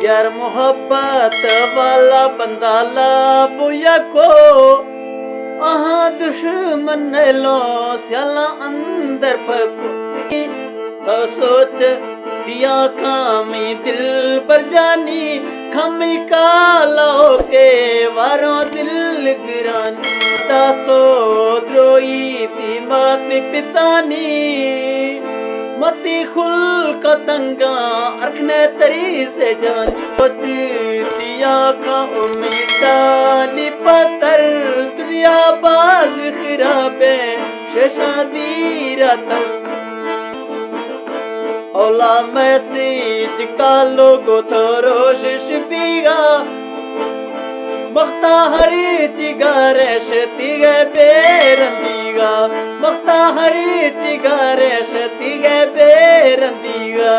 यार मोहब्बत वाला बंदा ला बुया को अहाँ दुश्मन लो स्याला अंदर पको तो सोच दिया खामी दिल पर जानी खमी कालो के वारों दिल गिरानी तो द्रोही थी मात पितानी मती खुल कतंगा अरखने तरी से जान सोच दिया का उम्मीदा पत्थर दुनिया बाज खिराबे शेषादी रातन ओला मैसेज का लोगो थोरो शिशपीगा मख्ता हरी चिगारे शतिगे बेरंदीगा मख्ता हरी चिगारे शतिगे बेरंदीगा